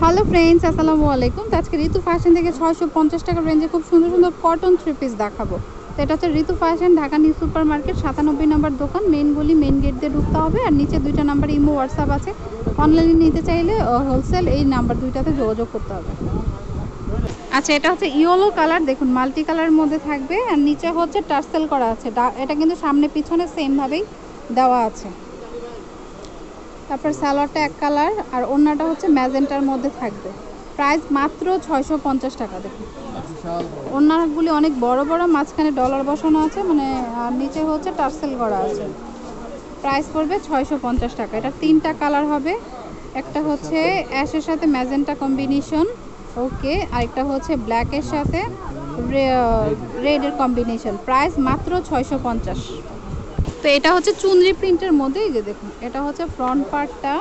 Hello friends, আসসালামু আলাইকুম। তো আজকে ঋতু ফ্যাশন থেকে 650 টাকা রেঞ্জে খুব সুন্দর সুন্দর কটন থ্রি পিস দেখাবো। তো এটা হচ্ছে Ritu fashion, Dhaka new super market, 97 number দোকান, মেন গলি, মেন গেট দিয়ে ঢুকতে হবে। আর নিচে দুইটা নাম্বার ইমো হোয়াটসঅ্যাপ আছে। অনলাইনে নিতে চাইলে হোলসেল এই নাম্বার দুইটাতে যোগাযোগ করতে হবে। আচ্ছা, এটা হচ্ছে ইয়েলো কালার, দেখুন মাল্টি কালারের মধ্যে থাকবে। আর নিচে হচ্ছে টার্সেল করা আছে, এটা কিন্তু সামনে পিছনে সেমভাবেই দেওয়া আছে। তারপর সালোয়ারটা এক কালার আর ওড়নাটা হচ্ছে ম্যাজেন্টার মধ্যে থাকবে। প্রাইস মাত্র 650 টাকা। দেখুন ওড়নাগুলি অনেক বড় বড়, মাঝখানে ডলার বসানো আছে, মানে আর নিচে হচ্ছে টার্সেল করা আছে। প্রাইস পড়বে 650 টাকা। এটা তিনটা কালার হবে, একটা হচ্ছে অ্যাশের সাথে ম্যাজেন্টা কম্বিনেশন, ওকে, আরেকটা হচ্ছে ব্ল্যাকের সাথে রেডের কম্বিনেশন। প্রাইস মাত্র 650। তো এটা হচ্ছে চুনরি প্রিন্টের মধ্যে, এই যে দেখুন এটা হচ্ছে ফ্রন্ট পার্টটা,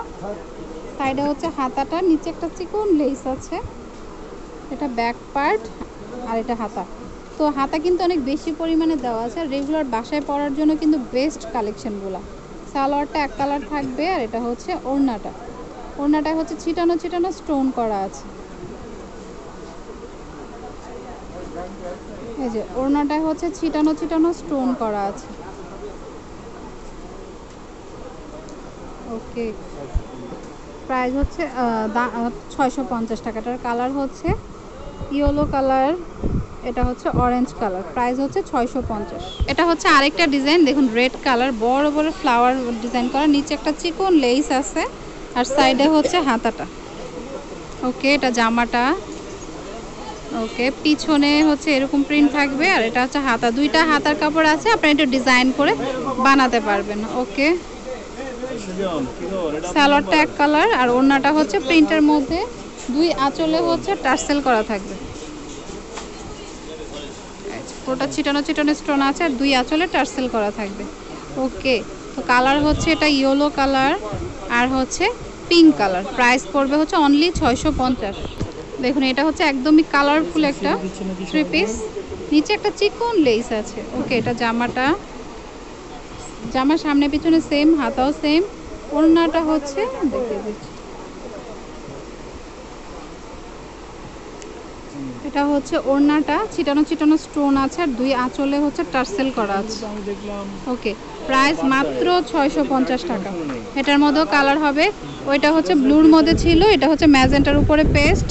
সাইডে হচ্ছে হাতাটা, নিচে একটা চিকন লেস আছে, এটা ব্যাক পার্ট, আর এটা হাতা। তো হাতা কিন্তু অনেক বেশি পরিমাণে দেওয়া আছে, আর রেগুলার বাসায় পরার জন্য কিন্তু বেস্ট কালেকশনগুলো। সালোয়ারটা এক কালার থাকবে, আর এটা হচ্ছে ওড়নাটা হচ্ছে ছিটানো ছিটানো স্টোন করা আছে। এই যে ওড়নাটা হচ্ছে ছিটানো ছিটানো স্টোন করা আছে, ওকে। প্রাইস হচ্ছে 650 টাকাটার। কালার হচ্ছে ইয়েলো কালার, এটা হচ্ছে অরেঞ্জ কালার। প্রাইস হচ্ছে 650। এটা হচ্ছে আরেকটা ডিজাইন, দেখুন রেড কালার, বড় বড় ফ্লাওয়ার ডিজাইন করা, নিচে একটা চিকন লেস আছে, আর সাইডে হচ্ছে হাতাটা, ওকে। এটা জামাটা, ওকে, পিছনে হচ্ছে এরকম প্রিন্ট থাকবে, আর এটা হচ্ছে হাতা। দুইটা হাতার কাপড় আছে, আপনি এটা ডিজাইন করে বানাতে পারবেন, ওকে। সালোয়ারটা এক কালার, আর ওড়নাটা হচ্ছে প্রিন্টের মধ্যে, দুই আঁচলে হচ্ছে টার্সেল করা থাকবে। পুরোটা ছিটানো ছিটানো স্টোন আছে, আর দুই আঁচলে টার্সেল করা থাকবে, ওকে। তো কালার হচ্ছে এটা ইয়েলো কালার আর হচ্ছে পিঙ্ক কালার। প্রাইস পড়বে হচ্ছে অনলি 650। দেখুন এটা হচ্ছে একদমই কালারফুল একটা থ্রি পিস, নিচে একটা চিকন লেস আছে, ওকে। এটা জামার সামনে পিছনে সেম, হাতাও সেম। ওড়নাটা হচ্ছে দেখে দিচ্ছি, এটা হচ্ছে ওড়নাটা ছিটানো ছিটানো স্টোন আছে, আর দুই আঁচলে হচ্ছে টার্সেল করা আছে, ওকে। প্রাইস মাত্র 650 টাকা। এটার মধ্যেও কালার হবে, ওইটা হচ্ছে ব্লুর মধ্যে ছিল, এটা হচ্ছে ম্যাজেন্টার উপরে পেস্ট,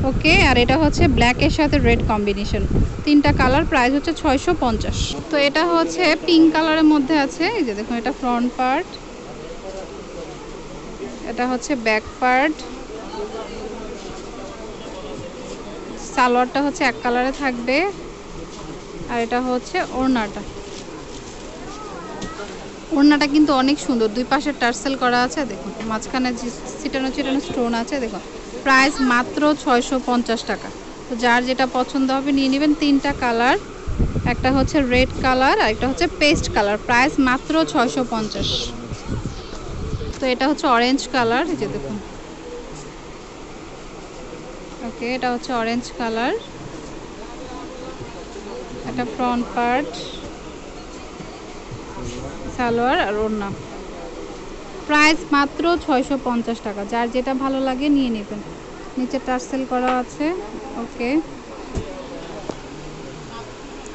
ওকে। আর এটা হচ্ছে ব্ল্যাকের সাথে রেড কম্বিনেশন, তিনটা কালার। প্রাইস হচ্ছে 650। তো এটা হচ্ছে পিঙ্ক কালারের মধ্যে আছে, এই যে দেখুন এটা ফ্রন্ট পার্ট, এটা হচ্ছে ব্যাক পার্ট। সালোয়ারটা হচ্ছে এক কালারে থাকবে, আর এটা হচ্ছে ওড়নাটা কিন্তু অনেক সুন্দর, দুই পাশে টার্সেল করা আছে, দেখুন মাঝখানে ছিটানো ছিটানো স্টোন আছে, দেখুন। প্রাইস মাত্র 650 টাকা। তো যার যেটা পছন্দ হবে নিয়ে নেবেন। তিনটা কালার, একটা হচ্ছে রেড কালার আর একটা হচ্ছে পেস্ট কালার। প্রাইস মাত্র 650। তো এটা হচ্ছে অরেঞ্জ কালার, এই যে দেখুন, ওকে। এটা হচ্ছে অরেঞ্জ কালার, এটা ফ্রন্ট পার্ট, সালোয়ার আর ওড়না। প্রাইস মাত্র 650 টাকা। যার যেটা ভালো লাগে নিয়ে নেবেন। নিচে টার্সেল করা আছে, ওকে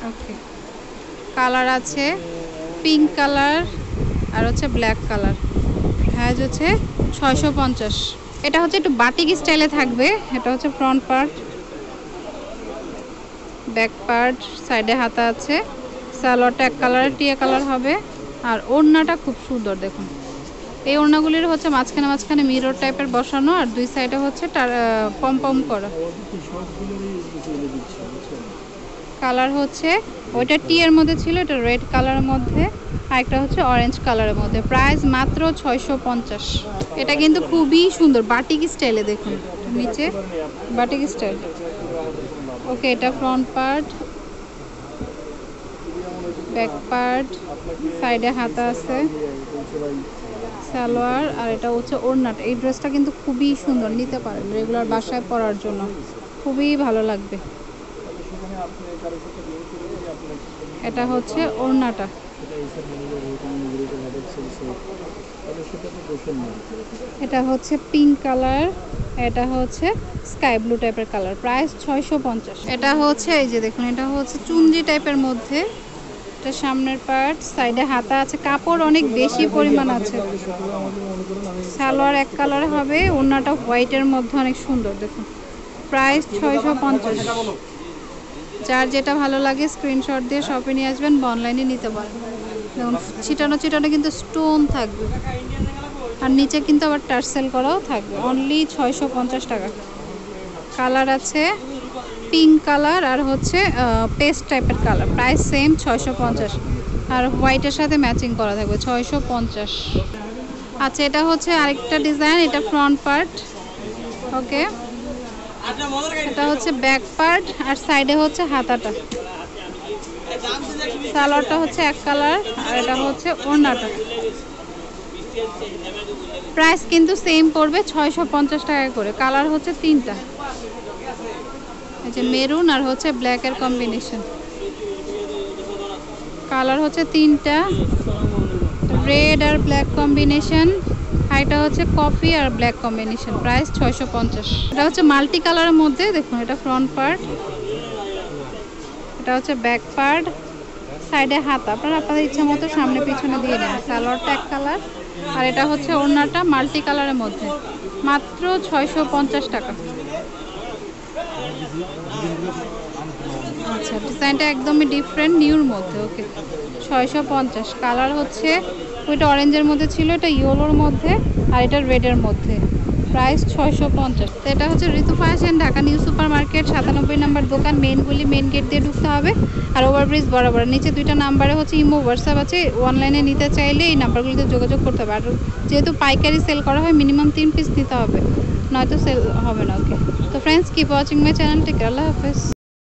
ওকে। কালার আছে পিঙ্ক কালার আর হচ্ছে ব্ল্যাক কালার। হ্যাঁ হচ্ছে 650। এটা হচ্ছে একটু বাটিক স্টাইলে থাকবে। এটা হচ্ছে ফ্রন্ট পার্ট, ব্যাক পার্ট, সাইডে হাতা আছে। সালোয়ারটা এক কালারের টিয়া কালার হবে, আর ওড়নাটা খুব সুন্দর দেখুন। এই ওড়নাগুলির হচ্ছে মাঝখানে মাঝখানে মিরর টাইপের বসানো, আর দুই সাইডে হচ্ছে পম পম করা। কালার হচ্ছে ওইটা টিয়ের মধ্যে ছিল, এটা রেড কালারের মধ্যে, আর একটা হচ্ছে অরেঞ্জ কালারের মধ্যে। প্রাইস মাত্র 650। এটা কিন্তু খুবই সুন্দর বাটিক স্টাইলে, দেখুন নিচে বাটিক স্টাইল, ওকে। এটা ফ্রন্ট পার্ট, ব্যাক পার্ট, সাইডে হাতা আছে, সালোয়ার, আর এটা হচ্ছে ওড়নাটা। এই ড্রেসটা কিন্তু খুবই সুন্দর, নিতে পারেন রেগুলার বাসায় পরার জন্য, খুবই ভালো লাগবে। এটা হচ্ছে ওড়নাটা, এটা হচ্ছে পিঙ্ক কালার, এটা হচ্ছে স্কাই ব্লু টাইপের কালার, প্রাইস 650। এটা হচ্ছে এই যে দেখুন, এটা হচ্ছে চুনরি টাইপের মধ্যে, এটা সামনের পার্ট, সাইডে হাতা আছে, কাপড় অনেক বেশি পরিমাণ আছে। সালোয়ার এক কালার হবে, ওড়নাটা হোয়াইটের মধ্যে অনেক সুন্দর দেখুন, প্রাইস 650। যার যেটা ভালো লাগে স্ক্রিনশট দিয়ে শপে নিয়ে আসবেন বা অনলাইনে নিতে পারেন। দেখুন ছিটানো ছিটানো কিন্তু স্টোন থাকবে, আর নিচে কিন্তু আবার টার্সেল করাও থাকবে। অনলি 650 টাকা। কালার আছে পিঙ্ক কালার আর হচ্ছে পেস্ট টাইপের কালার, প্রাইস সেম 650, আর হোয়াইটের সাথে ম্যাচিং করা থাকবে 650। আচ্ছা, এটা হচ্ছে আরেকটা ডিজাইন, এটা ফ্রন্ট পার্ট, ওকে, এটা হচ্ছে ব্যাক পার্ট, আর সাইডে হচ্ছে হাতাটা। সালোয়ারটা হচ্ছে এক কালার, আর এটা হচ্ছে ওড়নাটা। প্রাইস কিন্তু সেম পড়বে 650 টাকা করে। কালার হচ্ছে তিনটা, এই যে মেরুন আর হচ্ছে ব্ল্যাকের কম্বিনেশন। কালার হচ্ছে তিনটা, রেড আর ব্ল্যাক কম্বিনেশন, এটা হচ্ছে কফি আর ব্ল্যাক কম্বিনেশন, প্রাইস 650। এটা হচ্ছে মাল্টি কালারের মধ্যে, দেখুন এটা ফ্রন্ট পার্ট, এটা হচ্ছে ব্যাক পার্ট, সাইডে হাত আপনারা আপনাদের ইচ্ছা মতো সামনে পিছনে দিয়ে নেন। সালোয়ারটা এক কালার, আর এটা হচ্ছে ওড়নাটা মাল্টি কালারের মধ্যে, মাত্র 650 টাকা। আচ্ছা, ডিজাইনটা একদমই ডিফারেন্ট, নিউর মধ্যে, ওকে, 650। কালার হচ্ছে ওইটা অরেঞ্জের মধ্যে ছিল, এটা ইয়েলোর মধ্যে, আর এটা রেডের মধ্যে, প্রাইস 650। তো এটা হচ্ছে Ritu fashion, Dhaka new super market 97 number দোকান, মেইনগুলি মেইন গেট দিয়ে ঢুকতে হবে, আর ওভারব্রিজ বরাবর। নিচে দুইটা নাম্বারে হচ্ছে ইমো হোয়াটসঅ্যাপ আছে, অনলাইনে নিতে চাইলে এই নাম্বারগুলিতে যোগাযোগ করতে হবে। আর যেহেতু পাইকারি সেল করা হয়, মিনিমাম 3 পিস নিতে হবে, নয়তো সেল হবে না। ওকে, তো friends, keep watching my channel, take care, আল্লাহ হাফেজ।